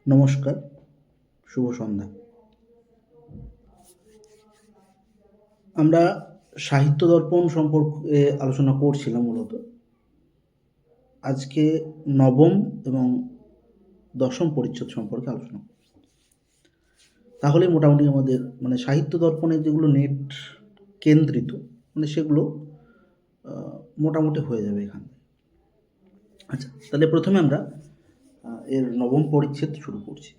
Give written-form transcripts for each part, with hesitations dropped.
নমস্কার, শুভ সন্ধ্যা। আমরা সাহিত্য দর্পণ সম্পর্কে আলোচনা করছিলাম মূলত। আজকে নবম এবং দশম পরিচ্ছদ সম্পর্কে আলোচনা করব। তাহলে মোটামুটি আমাদের সাহিত্য দর্পণের যেগুলো নেট কেন্দ্রিত সেগুলো মোটামুটি হয়ে যাবে এখানে। আচ্ছা, তাহলে প্রথমে আমরা এর নবম পরিচ্ছেদ শুরু করছি।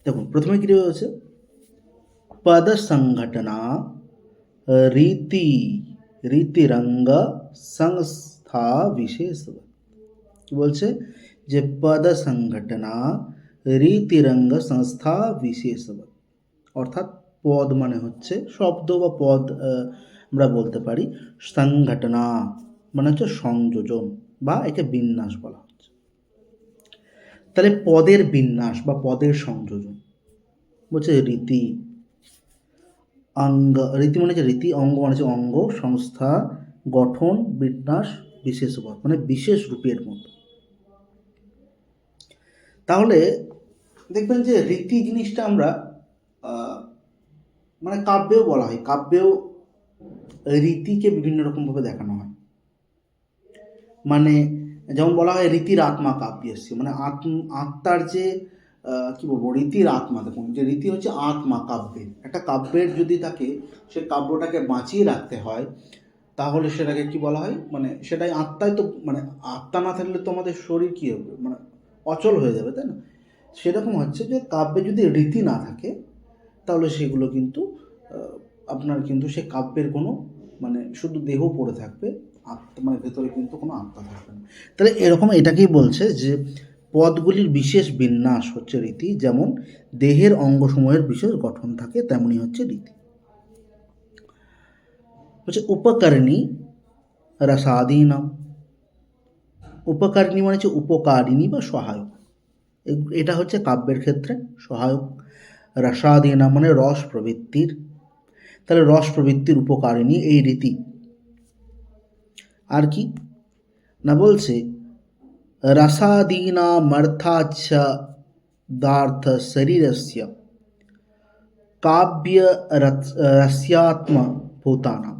দেখুন, প্রথমে কি রয়েছে? পদ সংঘটনা रीति रीतिरंग সংস্থা বিশেষ। কি বলছে? যে পদ সংঘটনা রীতিরঙ্গ সংস্থা বিশেষ, অর্থাৎ পদ মানে হচ্ছে শব্দ বা পদ, আমরা বলতে পারি। সংঘটনা মানে হচ্ছে সংযোজন বা একে বিন্যাস বলা হচ্ছে। তাহলে পদের বিন্যাস বা পদের সংযোজন বলছে রীতি। অঙ্গ, রীতি মানে হচ্ছে রীতি, অঙ্গ মানে হচ্ছে অঙ্গ, সংস্থা গঠন, বিন্যাস, বিশেষ মানে বিশেষ রূপের মতো। তাহলে দেখবেন যে রীতি জিনিসটা আমরা কাব্যেও বলা হয়, কাব্যেও রীতিকে বিভিন্ন রকমভাবে দেখানো হয়। যেমন বলা হয় রীতির আত্মা কাব্যস্য, আত্মার যে কি বলবো, রীতির আত্মা। দেখুন, যে রীতি হচ্ছে আত্মা কাব্যের। একটা কাব্যের যদি থাকে, সে কাব্যটাকে বাঁচিয়ে রাখতে হয়, তাহলে সেটাকে কি বলা হয়? সেটাই আত্মায়। তো আত্মা না থাকলে তো আমাদের শরীর কি হবে? অচল হয়ে যাবে, তাই না? সেরকম হচ্ছে যে কাব্যে যদি রীতি না থাকে, তাহলে সেগুলো কিন্তু আপনার কিন্তু সে কাব্যের কোনো শুধু দেহ পড়ে থাকবে, আত্মা ভেতরে কিন্তু কোনো আত্মা থাকবে না। তাহলে এরকম এটাকেই বলছে যে পদগুলির বিশেষ বিন্যাস হচ্ছে রীতি। যেমন দেহের অঙ্গসমূহের বিশেষ গঠন থাকে, তেমনি হচ্ছে রীতি। হচ্ছে উপকারিণী রসাদীনাম। উপকারিণী মানে হচ্ছে উপকারিণী বা সহায়ক। এটা হচ্ছে কাব্যের ক্ষেত্রে সহায়ক। রসাদীনাম মানে রস প্রবৃত্তির। তাহলে রস প্রবৃত্তির উপকারিণী এই রীতি। আর কি না বলছে? রসাদীনামর্থাচ্ছ দার্থ শরীরস্য কাব্য রস্যাত্ম ভূতানাম।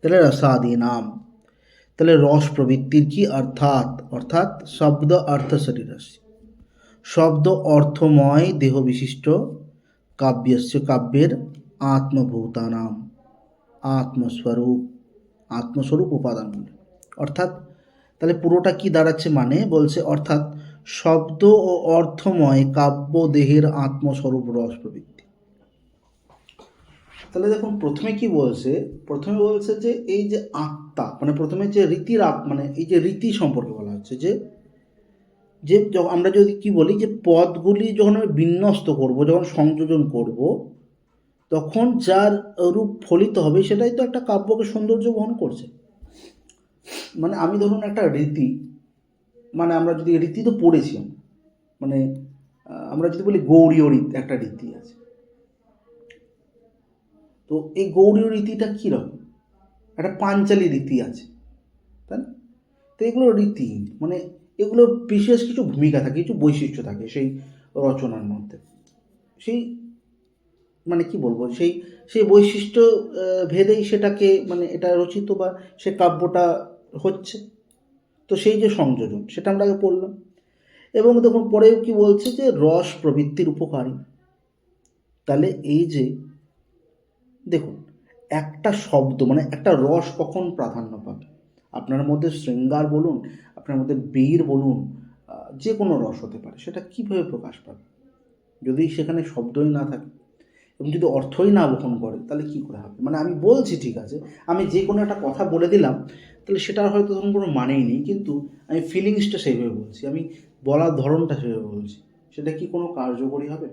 তাহলে রসাদীনাম, তাহলে রস প্রবৃত্তির কি? অর্থাৎ শব্দ অর্থ শরীরস্য, শব্দ অর্থময় দেহ বিশিষ্ট কাব্যস্য কাব্যের আত্মভূতানাম আত্মস্বরূপ উপাদানগুলি। অর্থাৎ তাহলে পুরোটা কি দাঁড়াচ্ছে? বলছে অর্থাৎ শব্দ ও অর্থময় কাব্য দেহের আত্মস্বরূপ রস প্রবৃত্তি। তাহলে দেখুন, প্রথমে কি বলছে? প্রথমে বলছে যে এই যে আত্মা, প্রথমে যে রীতির এই যে রীতি সম্পর্কে বলা হচ্ছে যে আমরা যদি কি বলি যে পদগুলি যখন আমি বিন্যস্ত করব, যখন সংযোজন করব, তখন যার রূপ ফলিত হবে সেটাই তো একটা কাব্যকে সৌন্দর্য বহন করছে। আমি ধরুন একটা রীতি, আমরা যদি রীতি তো পড়েছি, আমরা যদি বলি গৌড়ীয় রীতি, একটা রীতি আছে। তো এই গৌড়ীয় রীতিটা কীরকম? একটা পাঞ্চালী রীতি আছে, তাই না? তো এগুলো রীতি, এগুলো বিশেষ কিছু ভূমিকা থাকে, কিছু বৈশিষ্ট্য থাকে সেই রচনার মধ্যে। সেই কি বলবো, সেই বৈশিষ্ট্য ভেদেই সেটাকে এটা রচিত বা সে কাব্যটা হচ্ছে। তো সেই যে সংযোজন, সেটা আমরা আগে পড়লাম। এবং দেখুন পরেও কি বলছে যে রস প্রবৃত্তির উপকারী। তাহলে এই যে দেখুন, একটা শব্দ একটা রস কখন প্রাধান্য পাবে? আপনার মধ্যে শৃঙ্গার বলুন, আপনার মধ্যে বীর বলুন, যে কোনো রস হতে পারে, সেটা কীভাবে প্রকাশ পাবে যদি সেখানে শব্দই না থাকে এবং যদি অর্থই না বহন করে? তাহলে কী করে হবে? আমি বলছি ঠিক আছে, আমি যে কোনো একটা কথা বলে দিলাম, তাহলে সেটার হয়তো তখন কোনো মানেই নেই, কিন্তু আমি ফিলিংসটা সেইভাবে বলছি, আমি বলার ধরনটা সেভাবে বলছি, সেটা কি কোনো কার্যকরী হবে?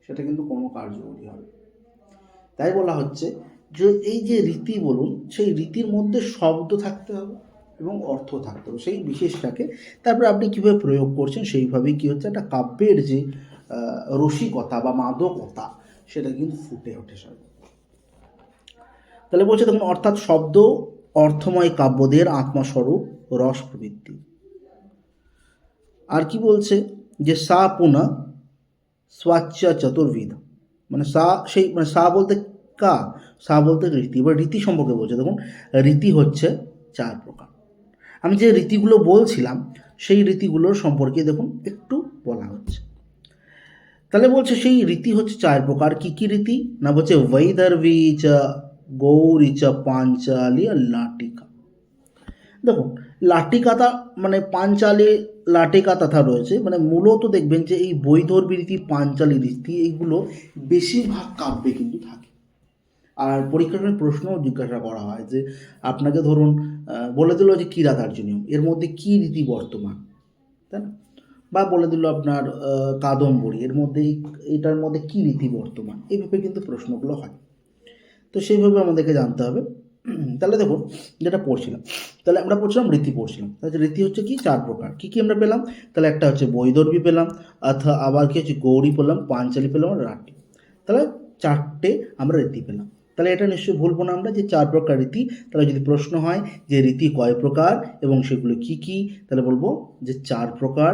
সেটা কিন্তু কোনো কার্যকরী হবে। তাই বলা হচ্ছে যে এই যে রীতি বলুন, সেই রীতির মধ্যে শব্দ থাকতে হবে এবং অর্থ থাকতে হবে, সেই বিশেষটাকে তারপরে আপনি কীভাবে প্রয়োগ করছেন সেইভাবেই কী হচ্ছে, একটা কাব্যের যে রসিকতা বা মাদকতা, সেটা কিন্তু ফুটে ওঠে সব। তাহলে বলছে দেখুন, অর্থাৎ শব্দ অর্থময় কাব্যদের আত্মস্বরূপ রস প্রবৃত্তি। আর কি বলছে যে সা পুনঃ স্বাচ্য চতুর্বিধ, মানে সা সেই মানে সা বলতে কা, সা বলতে রীতি। এবার রীতি সম্পর্কে বলছে, দেখুন রীতি হচ্ছে 4 প্রকার। আমি যে রীতিগুলো বলছিলাম সেই রীতিগুলোর সম্পর্কে দেখুন একটু বলা হচ্ছে। তাহলে বলছে সেই রীতি হচ্ছে 4 প্রকার। কি কি রীতি না, বলছে বৈদর্ভী চ, গৌরী চ, পাঞ্চালী আর লাটিকা। দেখুন লাটিকাতা মানে পাঞ্চালী লাটিকা তথা রয়েছে, মানে মূলত দেখবেন যে এই বৈদর্ভী রীতি, পাঞ্চালী রীতি এইগুলো বেশিরভাগ কাব্যে কিন্তু থাকে। আর পরীক্ষার সময় প্রশ্নও জিজ্ঞাসা করা হয় যে আপনাকে ধরুন বলে দিল যে কিরাতার্জুনীয়, এর মধ্যে কি রীতি বর্তমান, তাই না? বা বলে দিল আপনার কাদম্বরী, এর মধ্যে এটার মধ্যে কি রীতি বর্তমান, এইভাবে কিন্তু প্রশ্নগুলো হয়। তো সেইভাবে আমাদেরকে জানতে হবে। তাহলে দেখুন যেটা পড়ছিলাম, তাহলে আমরা পড়ছিলাম রীতি পড়ছিলাম। তাহলে রীতি হচ্ছে কি 4 প্রকার। কি কি আমরা পেলাম, তাহলে একটা হচ্ছে বৈদর্ভী পেলাম, অথবা আবার কি হচ্ছে গৌরী পেলাম, পাঞ্চালী পেলাম আর রাটি। তাহলে 4টে আমরা রীতি পেলাম। তাহলে এটা নিশ্চয়ই ভুলবো না আমরা যে 4 প্রকার রীতি। তাহলে যদি প্রশ্ন হয় যে রীতি কয় প্রকার এবং সেগুলো কি কি, তাহলে বলবো যে 4 প্রকার।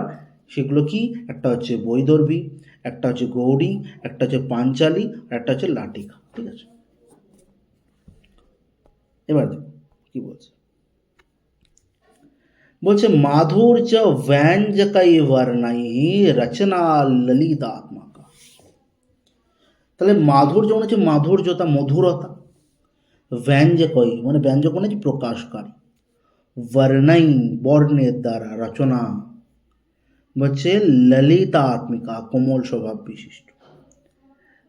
সেগুলো কি, একটা হচ্ছে বৈদর্ভী, একটা হচ্ছে গৌরী, একটা হচ্ছে পাঞ্চালী আর একটা হচ্ছে লাটিকা। ঠিক আছে, এবার দেখো কি বলছে। বলছে মাধুর্য ব্যঞ্জকই বর্ণই রচনা ললিতাত্মকা। তাহলে মাধুর্য মানে হচ্ছে মাধুর্যতা, মধুরতা। ব্যঞ্জকই মানে ব্যঞ্জক মানে হচ্ছে প্রকাশকারী। বর্ণই বর্ণের দ্বারা, রচনা হচ্ছে ললিতাত্মিকা, কোমল স্বভাব বিশিষ্ট।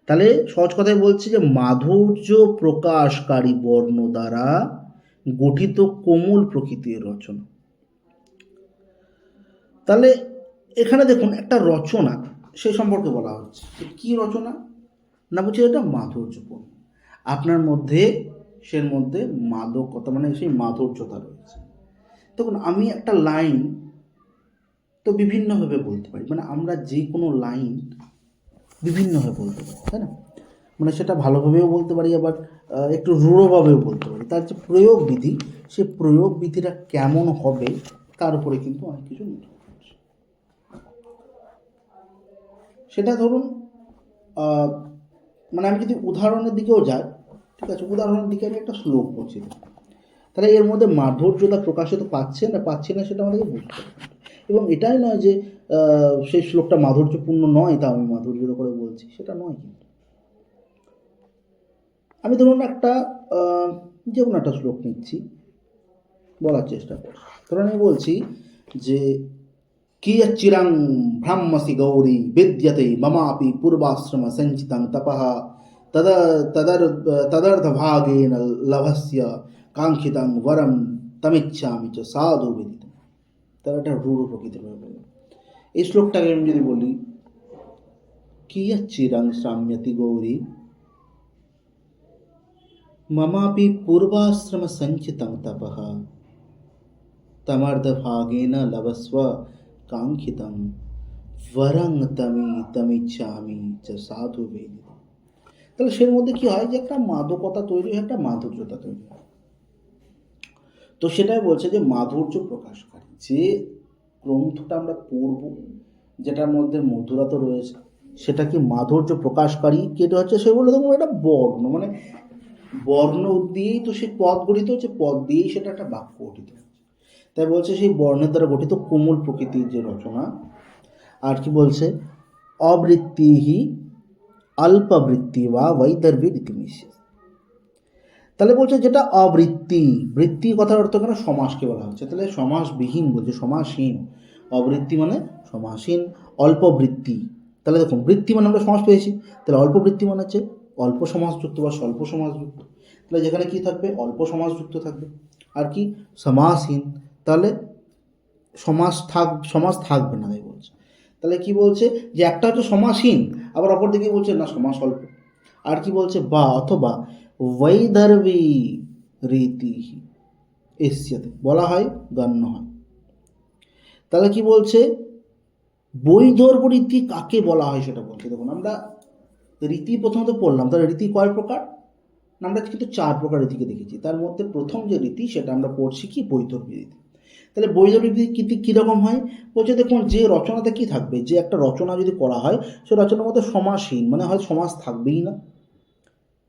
তাহলে সহজ কথায় বলছে যে মাধুর্য প্রকাশকারী বর্ণ দ্বারা গঠিত কোমল প্রকৃতির রচনা। তাহলে এখানে দেখুন একটা রচনা সে সম্পর্কে বলা হচ্ছে। কি রচনা না, বলছে এটা মাধুর্যপূর্ণ, আপনার মধ্যে সের মধ্যে মাদকতা মানে সেই মাধুর্যতা রয়েছে। দেখুন আমি একটা লাইন তো বিভিন্নভাবে বলতে পারি, মানে আমরা যে কোনো লাইন বিভিন্নভাবে বলতে পারি, তাই না? মানে সেটা ভালোভাবেও বলতে পারি, আবার একটু রূঢ়ভাবেও বলতে পারি। তার যে প্রয়োগ বিধি, সে প্রয়োগ বিধিটা কেমন হবে তার উপরে কিন্তু অনেক কিছু নির্ভর করছে। সেটা ধরুন মানে আমি যদি উদাহরণের দিকেও যাই, ঠিক আছে, উদাহরণের দিকে আমি একটা শ্লোক বলছি, তাহলে এর মধ্যে মাধুর্যতা প্রকাশিত পাচ্ছে না পাচ্ছে না সেটা আমাদেরকে বুঝতে হবে। এবং এটাই নয় যে সেই শ্লোকটা মাধুর্যপূর্ণ নয় তা আমি মাধুর্য করে বলছি, সেটা নয়। কিন্তু আমি ধরুন একটা যে কোনো একটা শ্লোক নিচ্ছি, বলার চেষ্টা করছি। ধরুন আমি বলছি যে কিয়চ্চিরং ব্রাহ্মসি গৌরী বিদ্যতে মমাপি পূর্বাশ্রম সঞ্চিতং তপঃ তদ তদর তদর্ধভাগেন লভস্য কাঙ্ক্ষিতং বরম তমিচ্ছামি চ সাধু বিদিত। তার একটা রূঢ় প্রকৃতির ভাবে বলল। এই শ্লোকটাকে আমি যদি বলি কিয়চ্চিরং শ্রাম্যতি গৌরী মমাপি পূর্বাশ্রম সঞ্চিতং তপঃ তমর্ধভাগেন লভস্ব কাঙ্ক্ষিতং বরং তমিচ্ছামি চ সাধু বেদিত। তাহলে সের মধ্যে কি হয় যে একটা মাদকতা তৈরি হয়, একটা মাধুর্যতা তৈরি হয়। তো সেটাই বলছে যে মাধুর্য প্রকাশকারী যে গ্রন্থটা আমরা পড়ব, যেটার মধ্যে মধুরতা রয়েছে, সেটা কি মাধুর্য প্রকাশকারী। কেটে হচ্ছে সেগুলো দেখুন একটা বর্ণ, মানে বর্ণ দিয়েই তো সে পদ গঠিত হচ্ছে, পদ দিয়েই সেটা একটা বাক্য গঠিত হচ্ছে। তাই বলছে সেই বর্ণের দ্বারা গঠিত কোমল প্রকৃতির যে রচনা। আর কি বলছে অবৃত্তিহি অল্পবৃত্তি বা বৈদর্ভী রীতিনিষেধ। তাহলে বলছে যেটা অবৃত্তি, বৃত্তি কথার অর্থ কেন সমাসকে বলা হচ্ছে, তাহলে সমাসবিহীন বলছে, সমাসহীন। অবৃত্তি মানে সমাসহীন, অল্পবৃত্তি। তাহলে দেখুন বৃত্তি মানে আমরা সমাস পেয়েছি, তাহলে অল্পবৃত্তি মানে হচ্ছে অল্প সমাসযুক্ত বা স্বল্প সমাসযুক্ত। তাহলে যেখানে কি থাকবে, অল্প সমাসযুক্ত থাকবে। আর কি সমাসহীন, তাহলে সমাস থাকবে না, তাই বলছে। তাহলে কি বলছে যে একটা হচ্ছে সমাসহীন, আবার অপর দিকে বলছে না সমাস অল্প। আর কি বলছে বা অথবা বৈদর্ভী রীতি এসিয়াতে বলা হয়, গণ্য হয়। তাহলে কি বলছে বৈদর্ভ রীতি কাকে বলা হয় সেটা বলছে। দেখুন আমরা রীতি প্রথমত পড়লাম, তাহলে রীতি কয় প্রকার, আমরা কিন্তু 4 প্রকার রীতিকে দেখেছি। তার মধ্যে প্রথম যে রীতি সেটা আমরা পড়ছি কি বৈদর্ভী রীতি। তাহলে বৈধরীতি কীরকম হয় বলছে, দেখুন যে রচনাতে কি থাকবে, যে একটা রচনা যদি করা হয় সে রচনার মধ্যে সমাসহীন, মানে হয় সমাস থাকবেই না,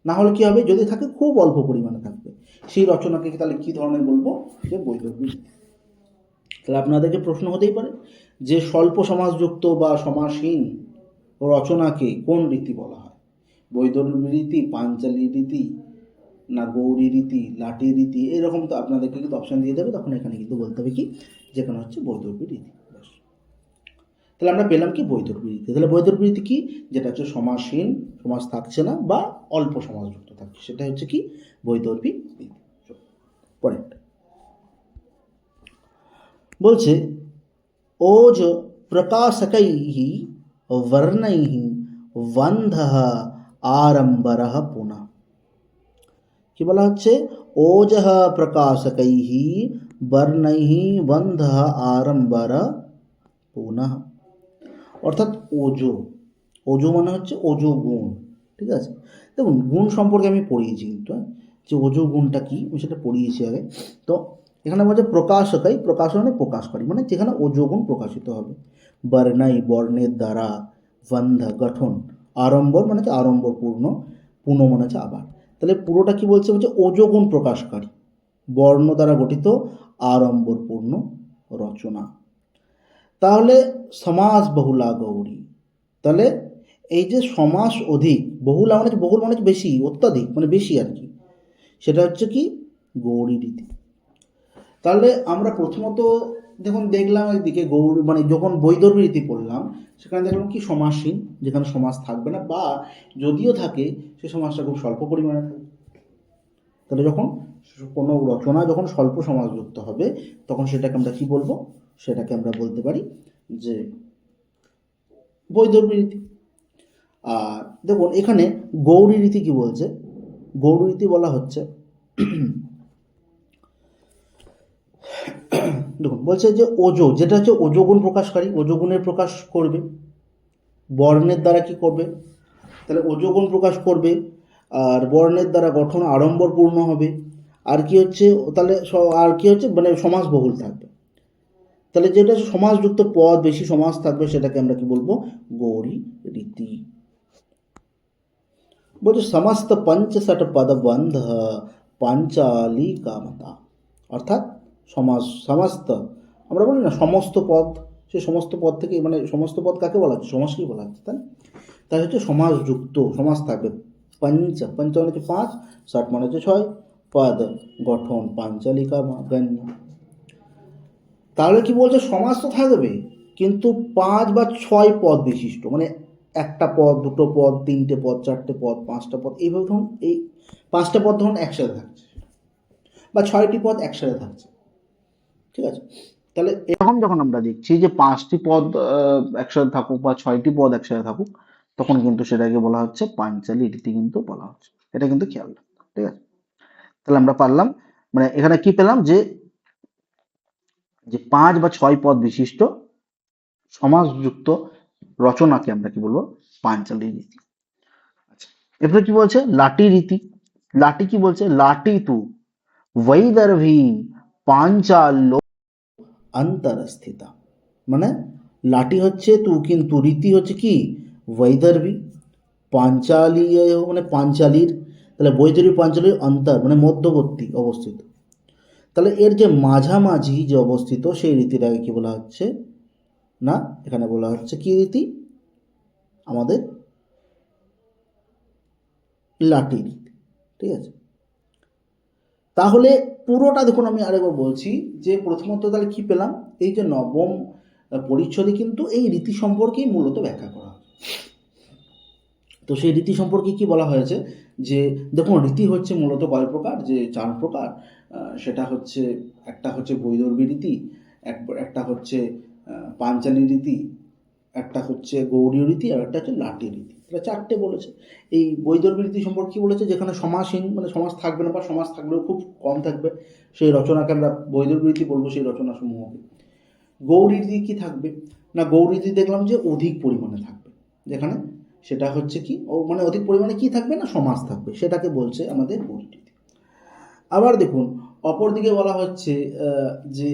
না হলে কী হবে, যদি থাকে খুব অল্প পরিমাণে থাকবে, সেই রচনাকে তাহলে কী ধরনের বলবো, যে বৈধরীতি। তাহলে আপনাদেরকে প্রশ্ন হতেই পারে যে স্বল্প সমাসযুক্ত বা সমাসহীন রচনাকে কোন রীতি বলা হয়, বৈদর্ভী রীতি, পাঞ্চালী রীতি, না গৌরী রীতি, লাটি রীতি, এরকম তো আপনাদেরকে কিন্তু অপশান দিয়ে দেবে, তখন এখানে কিন্তু বলতে হবে কি, যেখানে হচ্ছে বৈদর্ভী রীতি। তাহলে আমরা পেলাম কি, বৈদর্ভী রীতি। তাহলে বৈদর্ভী রীতি কি, যেটা হচ্ছে সমাসহীন, সমাস থাকছে না বা অল্প সমাসযুক্ত থাকছে, সেটা হচ্ছে কি বৈদর্ভী রীতি। পরেরটা বলছে ওজ প্রকাশকৈঃ বর্ণৈঃ বন্ধঃ আড়ম্বরঃ পুনঃ। কি বলা হচ্ছে, ওজঃ প্রকাশকৈঃ বর্ণৈঃ বন্ধঃ আড়ম্বরঃ পুনঃ। অর্থাৎ ওজো, ওজো মানে হচ্ছে ওজো গুণ, ঠিক আছে। দেখুন গুণ সম্পর্কে আমি পড়িয়েছি কিন্তু, যে ওজো গুণটা কি আমি সেটা পড়িয়েছি আগে। তো এখানে বলছে প্রকাশকাই, প্রকাশ মানে প্রকাশকারী, মানে যেখানে ওজো গুণ প্রকাশিত হবে। বর্ণাই বর্ণের দ্বারা, বন্ধ গঠন, আড়ম্বর মানে হচ্ছে আড়ম্বরপূর্ণ, পুনঃ মানে হচ্ছে আবার। তাহলে পুরোটা কি বলছে, বলছে ওজো গুণ প্রকাশকারী, বর্ণ দ্বারা গঠিত, আড়ম্বরপূর্ণ রচনা। তাহলে সমাস বহুলা গৌরী, তাহলে এই যে সমাস অধিক, বহুলা মানে বহুল মানে বেশি, অত্যাধিক মানে বেশি আর কি, সেটা হচ্ছে কি গৌরী রীতি। তাহলে আমরা প্রথমত দেখুন দেখলাম একদিকে গৌর মানে যখন বৈদর্ভী রীতি পড়লাম, সেখানে দেখলাম কি সমাসহীন, যেখানে সমাস থাকবে না, বা যদিও থাকে সে সমাসটা খুব স্বল্প পরিমাণে থাকবে। তাহলে যখন কোনো রচনা যখন স্বল্প সমাসযুক্ত হবে, তখন সেটাকে আমরা কি বলবো, সেটাকে আমরা বলতে পারি যে বৈদর্ভী রীতি। আর দেখুন এখানে গৌরী রীতি কি বলছে, গৌরী রীতি বলা হচ্ছে দেখুন বলছে যে ওজো, যেটা হচ্ছে ওজোগুণ প্রকাশকারী, ওজোগুণের প্রকাশ করবে, বর্ণের দ্বারা কি করবে, তাহলে ওজোগুণ প্রকাশ করবে, আর বর্ণের দ্বারা গঠন আড়ম্বরপূর্ণ হবে, আর কি হচ্ছে তাহলে আর কি হচ্ছে মানে সমাস বহুল থাকবে। তাহলে যেটা হচ্ছে সমাসযুক্ত পদ, বেশি সমাস থাকবে, সেটাকে আমরা কি বলবো, গৌরী রীতি। বলছে সমস্ত পঞ্চষট পদবন্ধ পাঞ্চালী কামতা, অর্থাৎ সমস্ত আমরা বলি না সমস্ত পদ, সে সমস্ত পদ থেকে মানে সমস্ত পদ কাকে বলা হচ্ছে, সমাসকেই বলা হচ্ছে, তাই তাই হচ্ছে সমাসযুক্ত, সমাস থাকবে। পঞ্চ পঞ্চ মানে হচ্ছে পাঁচ, ষট মানে হচ্ছে ছয়, পদ গঠন পাঞ্চালিকা গণ্য। তাহলে কি বলছে, সমাস তো থাকবে কিন্তু 5 বা 6 পদ বিশিষ্ট, মানে একটা পদ, দুটো পদ, তিনটে পদ, চারটে পদ, পাঁচটা পদ, এইভাবে ধরুন এই 5টা পদ ধরুন একসাথে থাকছে, বা 6টি পদ একসাথে থাকছে, ঠিক আছে। তাহলে এরকম যখন আমরা দেখছি যে 5টি পদ একসাথে থাকুক বা 6টি পদ একসাথে থাকুক, তখন কিন্তু সেটাকে বলা হচ্ছে পাঞ্চালী রীতি কিন্তু বলা হচ্ছে, এটা কিন্তু খেয়াল রাখতে, ঠিক আছে। তাহলে আমরা পারলাম, মানে এখানে কি পেলাম, যে 5 বা 6 পদ বিশিষ্ট সমাসযুক্ত রচনাকে আমরা কি বলবো, পাঞ্চালী রীতি। আচ্ছা, এরপরে কি বলছে, লাটি রীতি। লাটি কি বলছে, লাটি তু বৈদর্ভী পাঞ্চাল্য অন্তরস্থিতা, মানে লাটি হচ্ছে তু, কিন্তু রীতি হচ্ছে কি বৈদর্ভী, পাঞ্চালী মানে পাঞ্চালীর, তাহলে বৈদর্ভী পাঞ্চালীর অন্তর মানে মধ্যবর্তী অবস্থিত। তাহলে এর যে মাঝামাঝি যে অবস্থিত, সেই রীতিটাকে কি বলা হচ্ছে না, এখানে বলা হচ্ছে কি রীতি, আমাদের লাটি রীতি, ঠিক আছে। তাহলে পুরোটা দেখুন আমি আরেকবার বলছি, যে প্রথমত তাহলে কি পেলাম, এই যে নবম পরিচ্ছদে কিন্তু এই রীতি সম্পর্কেই মূলত ব্যাখ্যা করা হয়। তো সেই রীতি সম্পর্কে কি বলা হয়েছে, যে দেখুন রীতি হচ্ছে মূলত কয় প্রকার, যে 4 প্রকার। সেটা হচ্ছে, একটা হচ্ছে বৈদর্ভী রীতি, একটা হচ্ছে পাঞ্চালী রীতি, একটা হচ্ছে গৌড়ীয় রীতি, আর একটা হচ্ছে লাটি রীতি। এটা 4টে বলেছে। এই বৈদর্ভী রীতি সম্পর্কে কি বলেছে, যেখানে সমাসহীন মানে সমাস থাকবে না, বা সমাস থাকলেও খুব কম থাকবে, সেই রচনাকে আমরা বৈদর্ভী রীতি বলবো, সেই রচনাসমূহকে। গৌড়ী রীতি কি থাকবে না, গৌড়ী রীতি দেখলাম যে অধিক পরিমাণে থাকবে, যেখানে সেটা হচ্ছে কি মানে অধিক পরিমাণে কি থাকবে না, সমাস থাকবে, সেটাকে বলছে আমাদের গৌড়ী রীতি। আবার দেখুন অপরদিকে বলা হচ্ছে যে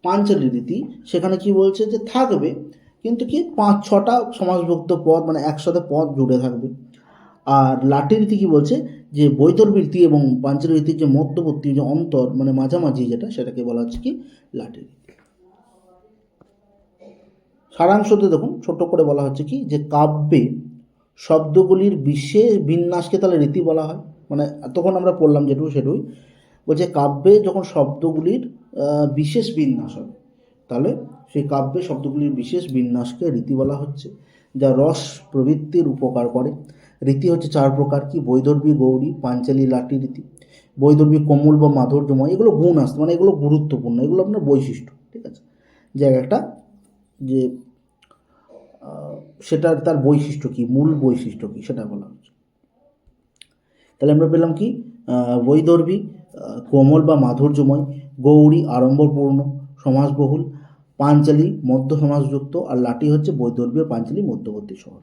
পাঞ্চালী রীতি সেখানে কি বলছে যে থাকবে, কিন্তু কি 5-6টা সমাসভুক্ত পদ, মানে একসাথে পদ জুড়ে থাকবে। আর লাঠি রীতি কি বলছে যে বৈদর্ভী রীতি এবং পাঞ্চালী রীতির যে মধ্যবর্তী যে অন্তর, মানে মাঝামাঝি যেটা, সেটাকে বলা হচ্ছে কি লাঠি রীতি। সারাংশতে দেখুন ছোট করে বলা হচ্ছে কি যে কাব্যে শব্দগুলির বিশেষ বিন্যাসকে তাহলে রীতি বলা হয়। মানে তখন আমরা পড়লাম যেটুকু সেটুকুই বলছে, কাব্যে যখন শব্দগুলির বিশেষ বিন্যাস হবে, তাহলে সেই কাব্যে শব্দগুলির বিশেষ বিন্যাসকে রীতি বলা হচ্ছে, যা রস প্রবৃত্তির উপকার করে। রীতি হচ্ছে 4 প্রকার, কি বৈদর্ভী, গৌড়ী, পাঞ্চালী, লাঠি রীতি। বৈদর্ভী কোমল বা মাধুর্যময়, এগুলো গুণ আসছে, মানে এগুলো গুরুত্বপূর্ণ, এগুলো আপনার বৈশিষ্ট্য, ঠিক আছে, যে একটা যে সেটার তার বৈশিষ্ট্য কি, মূল বৈশিষ্ট্য কি, সেটা বলা হচ্ছে। তাহলে আমরা পেলাম কি বৈদর্ভী কোমল বা মাধুর্যময়, গৌড়ী আড়ম্বরপূর্ণ সমাসবহুল, পাঞ্চালী মধ্য সমাসযুক্ত, আর লাঠি হচ্ছে বৈদর্ভী ও পাঞ্চালী মধ্যবর্তী শহর।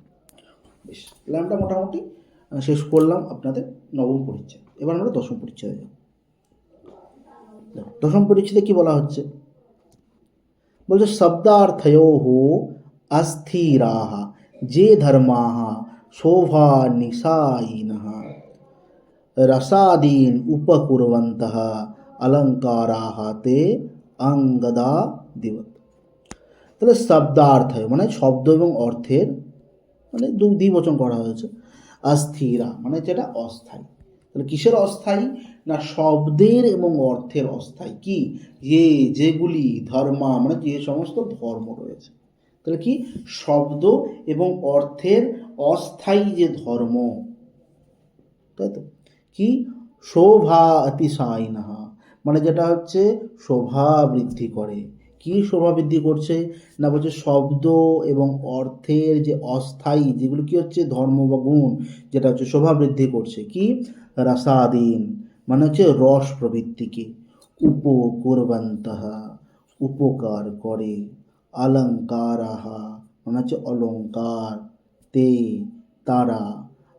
বেশ, তাহলে আমরা মোটামুটি শেষ করলাম আপনাদের নবম পরিচ্ছেদ। এবার আমরা দশম পরিচ্ছেদে যাব। দশম পরিচ্ছেদে কি বলা হচ্ছে, বলছে শব্দার্থয়োঃ অস্থিরাঃ যে ধর্মাঃ শোভা নিশায়িনঃ রসাদীন উপকুর্বন্তঃ অলঙ্কারাঃ তে অঙ্গদা দিবত। তাহলে শব্দার্থ মানে শব্দ এবং অর্থের, মানে দ্বিবচন করা হয়েছে। অস্থিরা মানে যেটা অস্থায়ী। তাহলে কিসের অস্থায়ী, না শব্দের এবং অর্থের অস্থায়ী। কি, যেগুলি ধর্মা মানে যে সমস্ত ধর্ম রয়েছে। তাহলে কি, শব্দ এবং অর্থের অস্থায়ী যে ধর্ম, তাই তো। কি, শোভা অতিশায়িনঃ মানে যেটা হচ্ছে শোভা বৃদ্ধি করে। কি শোভা বৃদ্ধি করছে, না বলছে শব্দ এবং অর্থের যে অস্থায়ী যেগুলো কি হচ্ছে ধর্ম বা গুণ, যেটা হচ্ছে শোভা বৃদ্ধি করছে। কি, রসাদীন মানে হচ্ছে রস প্রবৃত্তিকে, উপকুর্বন্তঃ উপকার করে, অলঙ্কারাঃ মানে হচ্ছে অলঙ্কার, তে তারা,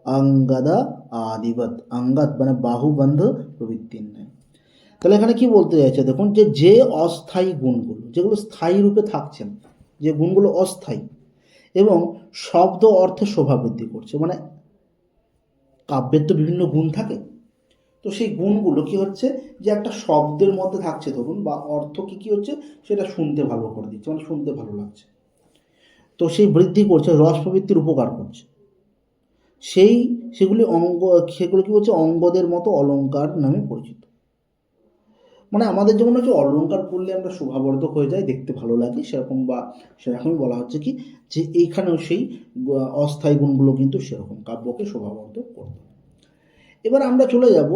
অঙ্গদা আদিবত অঙ্গাত মানে বাহুবন্ধ প্রবৃত্তির নেয়। তাহলে এখানে কি বলতে চাইছে দেখুন, যে অস্থায়ী গুণগুলো, যেগুলো স্থায়ী রূপে থাকছে না, যে গুণগুলো অস্থায়ী এবং শব্দ অর্থে শোভা বৃদ্ধি করছে, মানে কাব্যের তো বিভিন্ন গুণ থাকে, তো সেই গুণগুলো কি হচ্ছে যে একটা শব্দের মধ্যে থাকছে ধরুন, বা অর্থ কি হচ্ছে সেটা শুনতে ভালো করে দিচ্ছে, মানে শুনতে ভালো লাগছে, তো সেই বৃদ্ধি করছে, রস প্রবৃত্তির উপকার করছে। সেগুলো কি হচ্ছে অঙ্গদের মতো অলঙ্কার নামে পরিচিত। মানে আমাদের যেমন হচ্ছে অলঙ্কার পড়লে আমরা শোভাবর্ধক হয়ে যাই, দেখতে ভালো লাগে, সেরকম বা সেরকমই বলা হচ্ছে কি যে এইখানেও সেই অস্থায়ী গুণগুলো কিন্তু সেরকম কাব্যকে শোভাবর্ধক করবে। এবার আমরা চলে যাব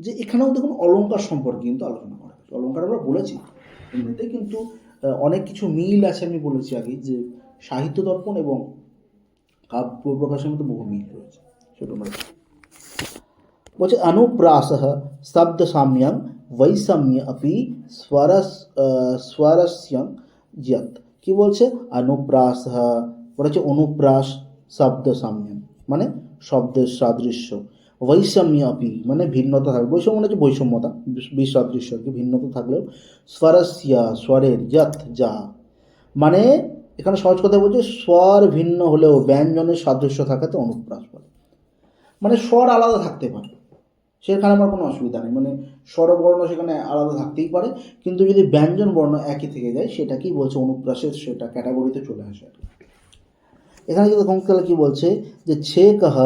যে এখানেও দেখুন অলঙ্কার সম্পর্কে কিন্তু আলোচনা করা হয়েছে। অলঙ্কার আমরা বলেছি এমনিতে, কিন্তু অনেক কিছু মিল আছে, আমি বলেছি আগে যে সাহিত্য দর্পণ এবং কাব্য প্রকাশের মধ্যে বহু মিল রয়েছে, সেটা আমরা বলছে অনুপ্রাসঃ শব্দ সাম্যং বৈষম্য अपि স্বরস্যং যৎ। কি বলছে, অনুপ্রাসঃ বলেছে অনুপ্রাস শব্দ সাম্যং মানে শব্দের সাদৃশ্য, বৈষম্য अपि মানে ভিন্নতা থাকবে, বৈষম্য মানে হচ্ছে বৈষম্যতা, বিসাদৃশ্য আর কি, ভিন্নতা থাকলেও, স্বরস্য স্বরের যৎ যা, মানে এখানে সহজ কথা বলছে স্বর ভিন্ন হলেও ব্যঞ্জনের সাদৃশ্য থাকাতে অনুপ্রাস বলে। মানে স্বর আলাদা থাকতে পারে, সেখানে আমার কোনো অসুবিধা নেই, মানে স্বরবর্ণ সেখানে আলাদা থাকতেই পারে, কিন্তু যদি ব্যঞ্জন বর্ণ একই থেকে যায় সেটাকেই বলছে অনুপ্রাসের, সেটা ক্যাটাগরিতে চলে আসে আর কি। এখানে কিন্তু কঙ্কাল কি বলছে যে ছেকঃ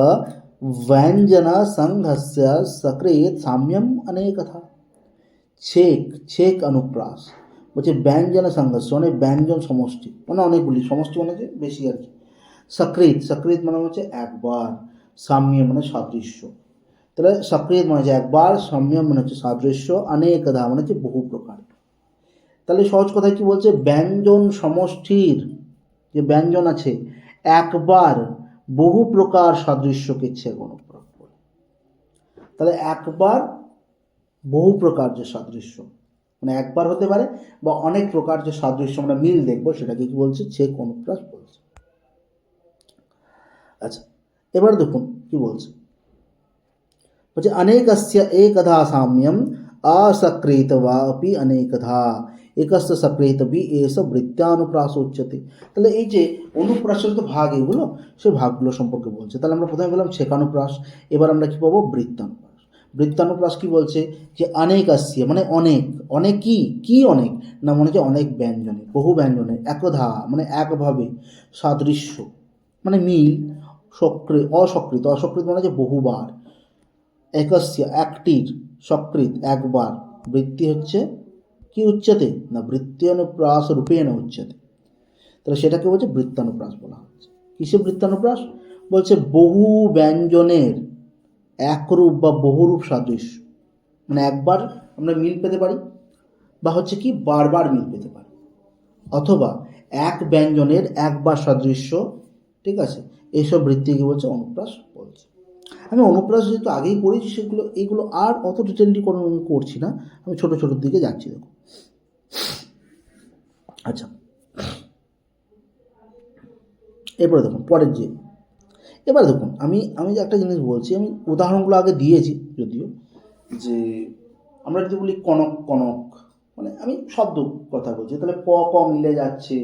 ব্যঞ্জন সংঘস্য সক্রিয় সাম্যম অনেকথা। ছেক অনুপ্রাস বলছে ব্যঞ্জন সংঘর্ষ মানে ব্যঞ্জন সমষ্টি, মানে অনেকগুলি, সমষ্টি মানে যে বেশি আর কি। সক্রিয় মানে হচ্ছে একবার, সাম্য মানে সাদৃশ্য, তাহলে সক্রিয় মানে হচ্ছে একবার, সাম্য মানে হচ্ছে সাদৃশ্য, অনেকধা মানে হচ্ছে বহু প্রকার। তাহলে সহজ কথায় কি বলছে, ব্যঞ্জন সমষ্টির যে ব্যঞ্জন আছে একবার বহু প্রকার সাদৃশ্যকে ছেক অনুপ্রাস বলে। তাহলে একবার বহু প্রকার যে সাদৃশ্য, মানে একবার হতে পারে বা অনেক প্রকার যে সাদৃশ্য আমরা মিল দেখবো, সেটাকে কি বলছে, ছেক অনুপ্রাস বলছে। আচ্ছা, এবার দেখুন কি বলছে, বলছে অনেকস্য একধা সাম্যম असकृत वा अपि अनेकधा। একস্য সকৃত বি এস বৃত্তানুপ্রাস উচ্যতে। তাহলে এই যে অনুপ্রাসের তো ভাগ এগুলো, সেই ভাগগুলো সম্পর্কে বলছে। তাহলে আমরা প্রথমে বললাম ছেকানুপ্রাস, এবার আমরা কি পাবো বৃত্তানুপ্রাস। বৃত্তানুপ্রাস কি বলছে যে অনেক আসছে মানে অনেক, অনেক কি অনেক না মনে হচ্ছে অনেক ব্যঞ্জনে, বহু ব্যঞ্জনে, একধা মানে একভাবে, সাদৃশ্য মানে মিল, অসকৃত মানে হচ্ছে বহুবার, একস্য একটির, সকৃত একবার, বৃত্তি হচ্ছে কি উচ্চতে না বৃত্তানুপ্রাস রূপেণ উচ্চতে। তাহলে সেটাকে বলছে বৃত্তানুপ্রাস বলা হচ্ছে। কিসে বৃত্তানুপ্রাস বলছে বহু ব্যঞ্জনের একরূপ বা বহুরূপ সাদৃশ্য, মানে একবার আমরা মিল পেতে পারি বা হচ্ছে কি বারবার মিল পেতে পারি, অথবা এক ব্যঞ্জনের একবার সাদৃশ্য, ঠিক আছে, এইসব বৃত্তিকে বলছে অনুপ্রাস বলছে। আমি অনুপ্রাস যেহেতু আগেই পড়েছি সেগুলো এইগুলো আর অত ডিটেললি কোনো করছি না, আমি ছোটো ছোটোর দিকে যাচ্ছি। দেখো আচ্ছা, এরপরে দেখুন পরের যে, এবার দেখুন আমি যে একটা জিনিস বলছি, আমি উদাহরণগুলো আগে দিয়েছি যদিও, যে আমরা যদি বলি কনক কনক, মানে আমি শব্দ কথা বলছি, তাহলে ক ক মিলে যাচ্ছে,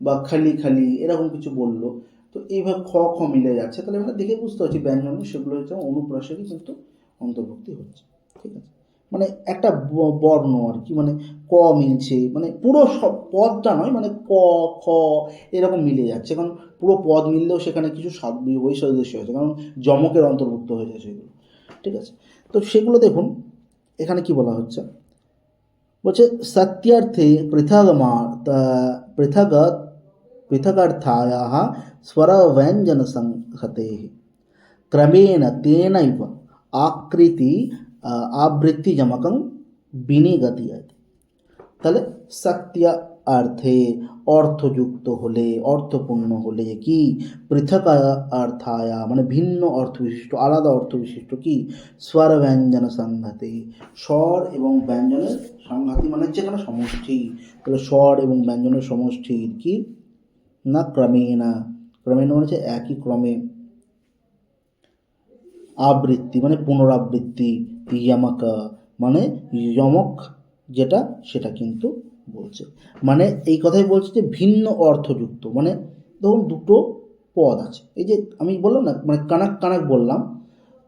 বা খালি খালি এরকম কিছু বললো, তো এইভাবে খ খ মিলে যাচ্ছে, তাহলে আমরা দেখে বুঝতে পারছি ব্যঞ্জন সেগুলো হচ্ছে অনুপ্রাসেরই কিন্তু অন্তর্ভুক্তি হচ্ছে। ঠিক আছে, মানে একটা বর্ণ আর কি, মানে ক মিলছে, মানে পুরো সব পদটা নয়, মানে ক খ এরকম মিলে যাচ্ছে, কারণ পুরো পদ মিললেও সেখানে কিছু বৈসাদৃশ্য হয়েছে, কারণ যমকের অন্তর্ভুক্ত হয়ে যায় সেগুলো। ঠিক আছে, তো সেগুলো দেখুন এখানে কি বলা হচ্ছে, বলছে সত্যার্থে পৃথগर्थायाः स्वरव्यञ्जनसंहतेः क्रमेण तेनैव आकृति आवृत्तिजमकं विनिगदयते। তাহলে সত্য অর্থে অর্থযুক্ত হলে, অর্থপূর্ণ হলে, কি পৃথক অর্থায়া মানে ভিন্ন অর্থ বিশিষ্ট, আলাদা অর্থ বিশিষ্ট, কি স্বর ব্যঞ্জন সংঘাতে, স্বর এবং ব্যঞ্জনের সংঘাতি মানে হচ্ছে এখানে সমষ্টি। তাহলে স্বর এবং ব্যঞ্জনের সমষ্টির কি না ক্রমেণ, ক্রমেণ মানে হচ্ছে একই ক্রমে, আবৃত্তি মানে পুনরাবৃত্তি, যমক মানে যমক যেটা সেটা কিন্তু বলছে, মানে এই কথাই বলছে যে ভিন্ন অর্থযুক্ত, মানে ধরুন দুটো পদ আছে, এই যে আমি বললাম না মানে কানাক কানাক বললাম,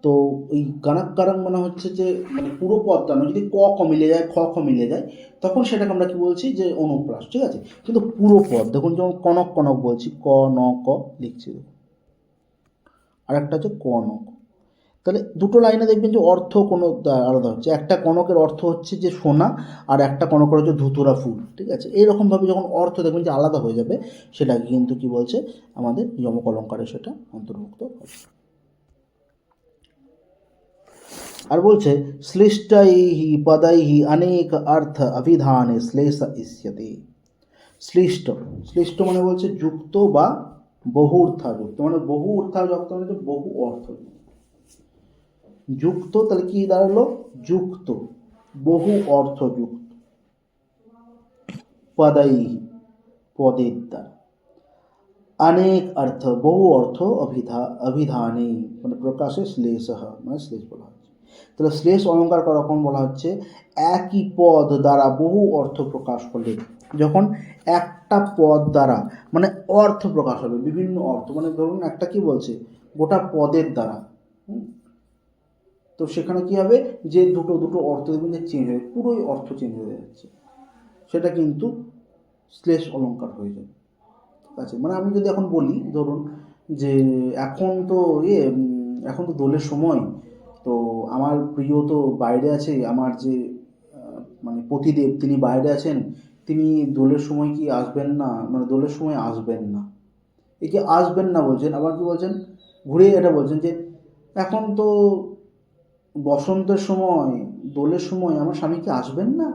তো ওই কানাক কানাক মানে হচ্ছে যে মানে পুরো পদটা নয়, যদি ক ক মিলে যায় খ খ মিলে যায় তখন সেটাকে আমরা কি বলছি যে অনুপ্রাস। ঠিক আছে, কিন্তু পুরো পদ দেখুন, যেমন কনক কনক বলছি, ক ন ক লিখছি, আর একটা হচ্ছে ক ন ক। তাহলে দুটো লাইনে দেখবেন যে অর্থ কোনো আলাদা হচ্ছে, একটা কনকের অর্থ হচ্ছে যে সোনা, আর একটা কনকের হচ্ছে ধুতুরা ফুল। ঠিক আছে, এইরকমভাবে যখন অর্থ দেখবেন যে আলাদা হয়ে যাবে, সেটাকে কিন্তু কি বলছে আমাদের যমক অলঙ্কারে সেটা অন্তর্ভুক্ত হবে। আর বলছে শ্লিষ্টৈহি পदैहि अनेक अर्थ अभिधाने শ্লেষ ইষ্যতে। শ্লিষ্ট, শ্লিষ্ট মানে বলছে যুক্ত বা বহু অর্থাযুক্ত, মানে বহু অর্থাযুক্ত মানে বহু অর্থ যুক্ত, তাহলে কি দাঁড়ালো যুক্ত, বহু অর্থযুক্ত, পदैहि পদের দ্বারা, অনেক অর্থ বহু অর্থ অভিধানে মানে প্রকাশে শ্লেষ মানে শ্লেষ বলা হচ্ছে। তাহলে শ্লেষ অলঙ্কার কখন বলা হচ্ছে, একই পদ দ্বারা বহু অর্থ প্রকাশ করলে, যখন একটা পদ দ্বারা মানে অর্থ প্রকাশ হবে, বিভিন্ন অর্থ, মানে ধরুন একটা কি বলছে গোটা পদের দ্বারা, তো সেখানে কি হবে যে দুটো দুটো অর্থ দেখবেন যে চেঞ্জ হয়ে, পুরোই অর্থ চেঞ্জ হয়ে যাচ্ছে, সেটা কিন্তু শ্লেষ অলঙ্কার হয়ে যাবে। ঠিক আছে, মানে আমি যদি এখন বলি ধরুন যে এখন তো দোলের সময়, তো আমার প্রিয় তো বাইরে আছে, আমার যে মানে পতিদেব তিনি বাইরে আছেন, তিনি দোলের সময় কি আসবেন না, মানে দোলের সময় আসবেন না, এই যে আসবেন না বলছেন, আবার কি বলছেন ঘুরে এটা বলছেন যে এখন তো বসন্তের সময়, দোলের সময় আমার স্বামী কি আসবেন না,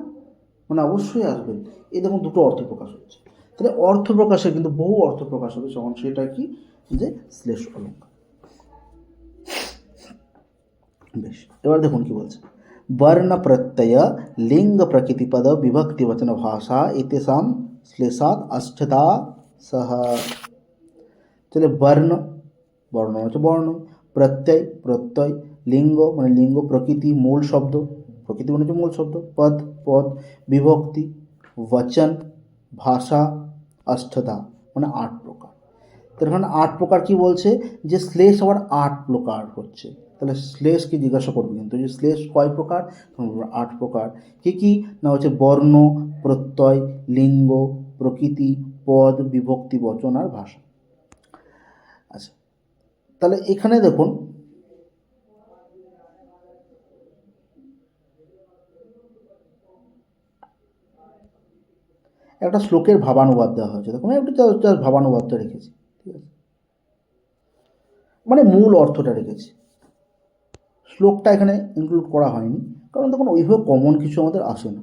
মানে অবশ্যই আসবেন। এই দেখুন দুটো অর্থ প্রকাশ হচ্ছে, তাহলে অর্থ প্রকাশে কিন্তু বহু অর্থ প্রকাশ হবে, যখন সেটা কি যে শ্লেষ অলঙ্কার। বেশ, এবার দেখুন কি বলছে, বর্ণ প্রত্যয় লিঙ্গ প্রকৃতি পদ বিভক্তি বচন ভাষা এতেষাম শ্লেষাৎ অষ্ঠতা সহ। তাহলে বর্ণ, বর্ণ হচ্ছে বর্ণ, প্রত্যয় প্রত্যয়, লিঙ্গ মানে লিঙ্গ, প্রকৃতি মূল শব্দ, প্রকৃতি মানে হচ্ছে মূল শব্দ, পদ পদ, বিভক্তি वचन, ভাষা, অষ্টধা, মানে 8 প্রকার। তাহলে এখানে 8 প্রকার কি বলছে, যে শ্লেষ আবার 8 প্রকার হচ্ছে। তাহলে শ্লেষকে জিজ্ঞাসা করবে কিন্তু যে শ্লেষ কয় প্রকার, 8 প্রকার। কি কি না হচ্ছে বর্ণ, প্রত্যয়, লিঙ্গ, প্রকৃতি, পদ, বিভক্তি, বচন আর ভাষা। আচ্ছা, তাহলে এখানে দেখুন একটা শ্লোকের ভাবানুবাদ দেওয়া হয়েছে। দেখুন একটু জাস্ট ভাবানুবাদটা রেখেছি, ঠিক আছে, মানে মূল অর্থটা রেখেছি, শ্লোকটা এখানে ইনক্লুড করা হয়নি, কারণ দেখুন ওইভাবে কমন কিছু আমাদের আসে না,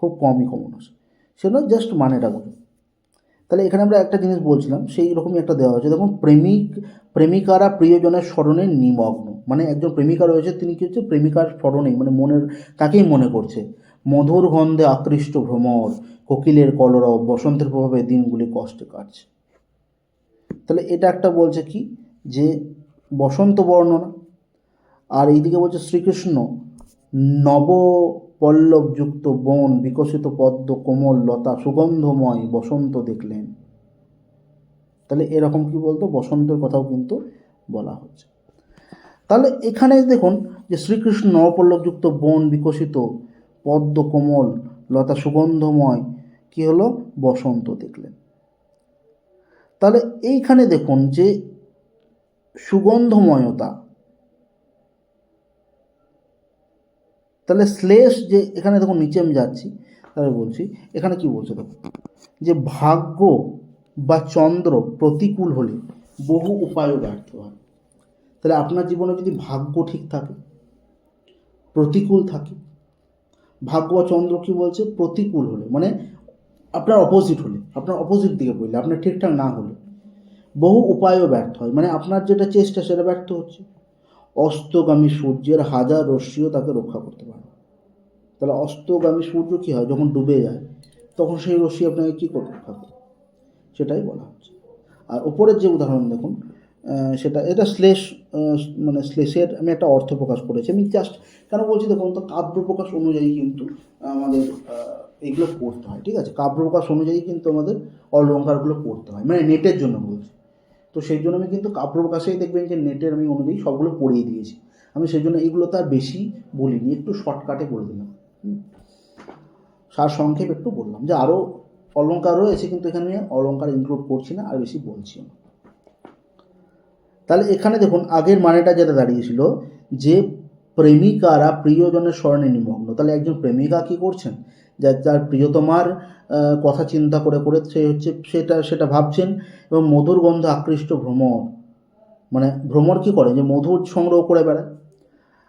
খুব কমই কমন আসে, সেটা জাস্ট মানেটা বলি। তাহলে এখানে আমরা একটা জিনিস বলছিলাম, সেই রকমই একটা দেওয়া হয়েছে। দেখুন প্রেমিকারা প্রিয়জনের স্মরণে নিমগ্ন, মানে একজন প্রেমিকা রয়েছে, তিনি কি হচ্ছে প্রেমিকার স্মরণেই, মানে মনের তাকেই মনে করছে। মধুর গন্ধে আকৃষ্ট ভ্রমর, কোকিলের কলরব, বসন্তের প্রভাবে দিনগুলি কষ্টে কাটছে। তাহলে এটা একটা বলছে কি, যে বসন্ত বর্ণনা। আর এইদিকে বলছে শ্রীকৃষ্ণ নব পল্লবযুক্ত বন, বিকশিত পদ্ম, কোমল লতা, সুগন্ধময় বসন্ত দেখলেন। তাহলে এরকম কি বলতো, বসন্তের কথাও কিন্তু বলা হচ্ছে। তাহলে এখানে দেখুন যে শ্রীকৃষ্ণ নবপল্লবযুক্ত বন, বিকশিত পদ্ম, কোমল লতা, সুগন্ধময় কি হলো, বসন্ত দেখলেন। তাহলে এইখানে দেখুন যে সুগন্ধময়তা, তাহলে শ্লেষ যে এখানে দেখুন নিচে আমি যাচ্ছি, তাহলে বলছি এখানে কি বলছে দেখুন, যে ভাগ্য বা চন্দ্র প্রতিকূল হলে বহু উপায়ও ব্যর্থ হয়। তাহলে আপনার জীবনে যদি ভাগ্য ঠিক থাকে, প্রতিকূল থাকে, ভাগ্য বা চন্দ্র কি বলছে, প্রতিকূল হলে মানে আপনার অপোজিট হলে, আপনার অপোজিট দিকে বললে, আপনার ঠিকঠাক না হলে বহু উপায়ও ব্যর্থ হয়, মানে আপনার যেটা চেষ্টা সেটা ব্যর্থ হচ্ছে। অস্তগামী সূর্যের হাজার রশ্মিও তাকে রক্ষা করতে পারে। তাহলে অস্তগামী সূর্য কী হয়, যখন ডুবে যায় তখন সেই রশ্মি আপনাকে কী করে রক্ষা করে, সেটাই বলা হচ্ছে। আর উপরের যে উদাহরণ দেখুন, সেটা এটা শ্লেষ, মানে শ্লেষের আমি একটা অর্থ প্রকাশ করেছি। আমি জাস্ট কেন বলছি দেখুন, তো কাব্য প্রকাশ অনুযায়ী কিন্তু আমাদের এইগুলো পড়তে হয়, ঠিক আছে, কাব্য প্রকাশ অনুযায়ী কিন্তু আমাদের অলঙ্কারগুলো পড়তে হয়, মানে নেটের জন্য বলছি। তো সেই জন্য আমি কিন্তু কাব্য প্রকাশেই দেখবেন যে নেটের আমি অনুযায়ী সবগুলো পড়িয়ে দিয়েছি। আমি সেই জন্য এইগুলো তার বেশি বলিনি, একটু শর্টকাটে বলে দিলাম, সার সংক্ষেপ একটু বললাম, যে আরও অলঙ্কার রয়েছে কিন্তু এখানে অলঙ্কার ইনক্লুড করছি না, আর বেশি বলছি না। তাহলে এখানে দেখুন আগের মানেটা যেটা দাঁড়িয়েছিল, যে প্রেমিকারা প্রিয়জনের স্মরণে নিমগ্ন। তাহলে একজন প্রেমিকা কী করছেন, যার প্রিয়তমার কথা চিন্তা করে করে সে হচ্ছে সেটা ভাবছেন, এবং মধুর গন্ধে আকৃষ্ট ভ্রমর, মানে ভ্রমর কী করে, যে মধুর সংগ্রহ করে বেড়ায়।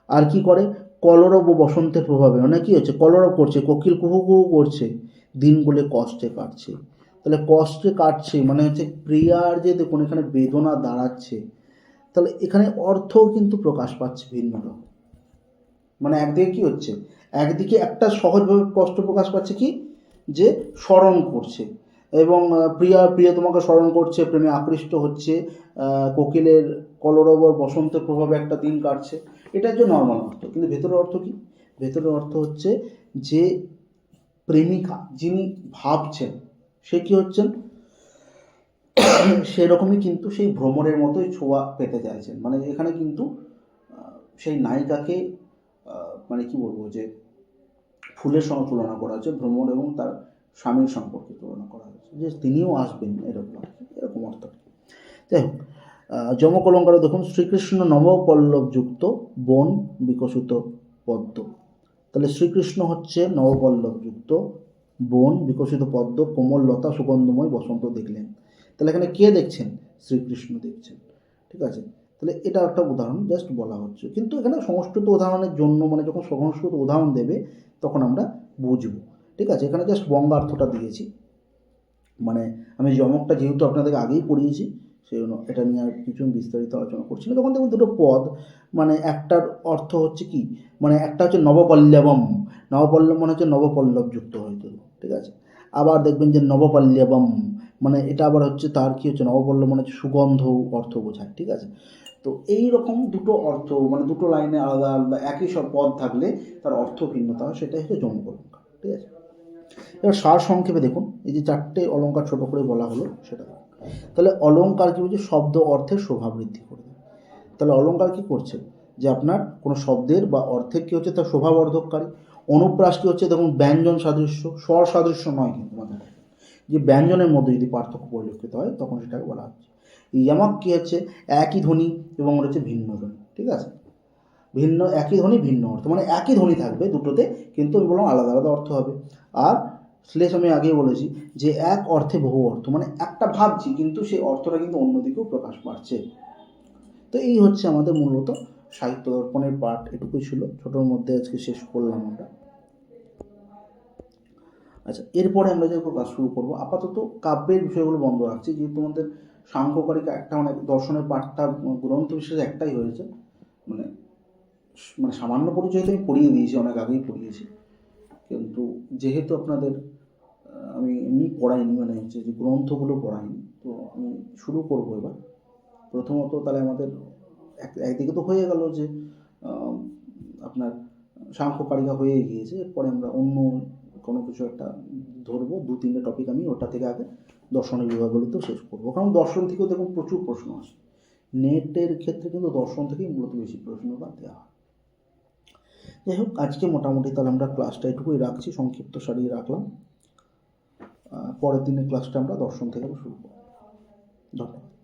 আর কি করে, কলরব ও বসন্তের প্রভাবে, মানে কী হচ্ছে, কলরব করছে, কোকিল কুহু কুহু করছে, দিনগুলো কষ্টে কাটছে। তাহলে কষ্টে কাটছে মানে হচ্ছে প্রিয়ার যে দেখুন এখানে বেদনা দাঁড়াচ্ছে, তাহলে এখানে অর্থও কিন্তু প্রকাশ পাচ্ছে ভিন্ন রকম। মানে একদিকে কি হচ্ছে, একদিকে একটা সহজভাবে কষ্ট প্রকাশ পাচ্ছে কি, যে স্মরণ করছে, এবং প্রিয়তমাকে স্মরণ করছে, প্রেমে আকৃষ্ট হচ্ছে, কোকিলের কলরব বসন্তের প্রভাবে একটা দিন কাটছে। এটা হচ্ছে নর্মাল অর্থ, কিন্তু ভেতরের অর্থ কি, ভেতরের অর্থ হচ্ছে যে প্রেমিকা যিনি ভাবছেন সে কি হচ্ছেন, সেরকমই কিন্তু সেই ভ্রমরের মতোই ছোঁয়া পেতে চাইছেন। মানে এখানে কিন্তু সেই নায়িকাকে মানে কি বলবো, যে ফুলের সঙ্গে তুলনা করা হচ্ছে, ভ্রমর এবং তার স্বামীর সম্পর্কে তুলনা করা হয়েছে, যে তিনিও আসবেন, এরকম অর্থ। যাই হোক, যমক অলঙ্কারে দেখুন শ্রীকৃষ্ণ নবপল্লবযুক্ত বন, বিকশিত পদ্ম। তাহলে শ্রীকৃষ্ণ হচ্ছে নবপল্লবযুক্ত বন, বিকশিত পদ্ম, কোমল লতা, সুগন্ধময় বসন্ত দেখলেন। তাহলে এখানে কে দেখছেন, শ্রীকৃষ্ণ দেখছেন, ঠিক আছে। তাহলে এটা একটা উদাহরণ জাস্ট বলা হচ্ছে, কিন্তু এখানে সংস্কৃত উদাহরণের জন্য, মানে যখন সংস্কৃত উদাহরণ দেবে তখন আমরা বুঝবো, ঠিক আছে। এখানে জাস্ট বঙ্গার্থটা দিয়েছি, মানে আমি যমকটা যেহেতু আপনাদেরকে আগেই পড়িয়েছি সেই জন্য এটা নিয়ে আর কিছু বিস্তারিত আলোচনা করছি না। তখন দেখুন দুটো পদ, মানে একটার অর্থ হচ্ছে কি, মানে একটা হচ্ছে নবপল্লবম, নবপল্লব মানে হচ্ছে নবপল্লব যুক্ত হয়তো, ঠিক আছে। আবার দেখবেন যে নবপল্লবম মানে এটা আবার হচ্ছে তার কি হচ্ছে, নবপল্লব মানে হচ্ছে সুগন্ধ অর্থ বোঝায়, ঠিক আছে। তো এই রকম দুটো অর্থ, মানে দুটো লাইনে আলাদা আলাদা একই সব পদ থাকলে তার অর্থ ভিন্নতা হয়, সেটাই হচ্ছে যমক অলঙ্কার, ঠিক আছে। এবার সার সংক্ষেপে দেখুন, এই যে 4টে অলঙ্কার ছোট করে বলা হলো সেটা। তাহলে অলঙ্কার কী বলছে? শব্দ অর্থের শোভা বৃদ্ধি করবে। তাহলে অলঙ্কার কী করছে? যে আপনার কোনো শব্দের বা অর্থের কী হচ্ছে? তার শোভাবর্ধককারী। অনুপ্রাস কী হচ্ছে? দেখুন ব্যঞ্জন সাদৃশ্য, স্বর সাদৃশ্য নয় কিন্তু মাথায় রাখবেন, যে ব্যঞ্জনের মধ্যে যদি পার্থক্য পরিলক্ষিত হয় তখন সেটাকে বলা হচ্ছে। ইয়ামক কী হচ্ছে? একই ধ্বনি এবং হচ্ছে ভিন্ন ধ্বনি, ঠিক আছে? ভিন্ন, একই ধ্বনি ভিন্ন অর্থ, মানে একই ধ্বনি থাকবে দুটোতে, কিন্তু আমি বললাম আলাদা আলাদা অর্থ হবে। আর শ্লেষ আমি আগেই বলেছি যে এক অর্থে বহু অর্থ, মানে একটা ভাবছি কিন্তু সেই অর্থটা কিন্তু অন্যদিকেও প্রকাশ পাচ্ছে। তো এই হচ্ছে আমাদের মূলত সাহিত্য দর্পণের পাঠ, এটুকুই ছিল, ছোটোর মধ্যে আজকে শেষ করলাম আমরা। আচ্ছা, এরপরে আমরা যখন ক্লাস শুরু করবো, আপাতত কাব্যের বিষয়গুলো বন্ধ রাখছি, যেহেতু আমাদের সাংখ্যকারিকা একটা, মানে দর্শনের পাঠটা গ্রন্থ বিশেষ একটাই হয়েছে, মানে মানে সামান্য পরিচয় তো আমি পড়িয়ে দিয়েছি, অনেক আগেই পড়িয়েছি, কিন্তু যেহেতু আপনাদের আমি এমনি পড়াইনি, মানে হচ্ছে যে গ্রন্থগুলো পড়াইনি, তো আমি শুরু করবো এবার। প্রথমত তাহলে আমাদের একদিকে তো হয়ে গেল যে আপনার সাংখ্যকারিকা হয়ে গিয়েছে, এরপরে আমরা অন্য কোনো কিছু একটা ধরবো, 2-3টে টপিক আমি ওটা থেকে আগে দর্শনের বিভাগগুলোতেও শেষ করবো, কারণ দর্শন থেকেও দেখুন প্রচুর প্রশ্ন আসে, নেটের ক্ষেত্রে কিন্তু দর্শন থেকেই মূলত বেশি প্রশ্নটা দেওয়া হয়। যাই হোক, আজকে মোটামুটি তাহলে আমরা ক্লাসটা এটুকুই রাখছি, সংক্ষিপ্ত সারিয়ে রাখলাম। পরের দিনের ক্লাসটা আমরা দর্শন থেকে শুরু করব। ধন্যবাদ।